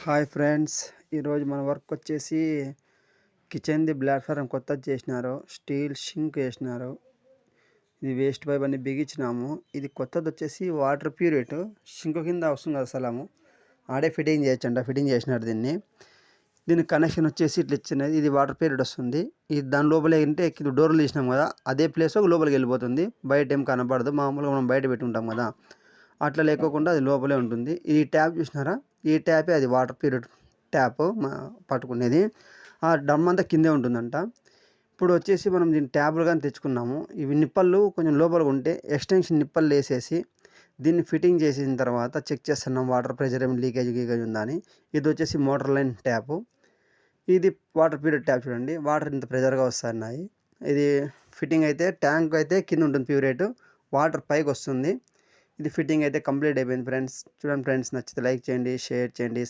Hi friends, ఈరోజు మన work వచ్చేసి కిచెన్ది ప్లాట్ఫారం కొత్తది చేసినారు. స్టీల్ షింక్ వేసినారు. ఇది వేస్ట్ పైప్ అన్ని బిగించినాము. ఇది కొత్తది వచ్చేసి వాటర్ ప్యూరిట్ షింక్ కింద వస్తుంది కదా స్థలము, ఆడే ఫిట్టింగ్ చేయొచ్చంట. ఫిట్టింగ్ చేసినారు దీని కనెక్షన్ వచ్చేసి ఇట్లా ఇచ్చినది. ఇది వాటర్ ప్యూరిట్ వస్తుంది. ఇది దాని లోపలే అంటే డోర్లు తీసినాం కదా, అదే ప్లేస్ లోపలికి వెళ్ళిపోతుంది. బయట ఏం కనపడదు. మామూలుగా మనం బయట పెట్టుకుంటాం కదా, అట్లా లేకోకుండా అది లోపలే ఉంటుంది. ఈ ట్యాప్ చూసినారా, ఈ ట్యాపే అది వాటర్ ప్యూరిట్ ట్యాప్ పట్టుకునేది. ఆ డమ్ అంతా కిందే ఉంటుందంట. ఇప్పుడు వచ్చేసి మనం దీన్ని ట్యాబ్లు కానీ తెచ్చుకున్నాము. ఇవి నిప్పళ్ళు కొంచెం లోపల ఉంటే ఎక్స్టెన్షన్ నిప్పళ్ళు వేసేసి దీన్ని ఫిట్టింగ్ చేసిన తర్వాత చెక్ చేస్తున్నాం వాటర్ ప్రెషర్ ఏమి లీకేజ్ ఉందా అని. ఇది వచ్చేసి మోటార్ లైన్ ట్యాపు. ఇది వాటర్ ప్యూరిట్ ట్యాప్ చూడండి, వాటర్ ఇంత ప్రెషర్గా వస్తున్నాయి. ఇది ఫిట్టింగ్ అయితే ట్యాంక్ అయితే కింద ఉంటుంది ప్యూరేట్, వాటర్ పైకి వస్తుంది. ఇది ఫిట్టింగ్ అయితే కంప్లీట్ అయిపోయింది ఫ్రెండ్స్. చూడండి ఫ్రెండ్స్, నచ్చితే లైక్ చేయండి, షేర్ చేయండి,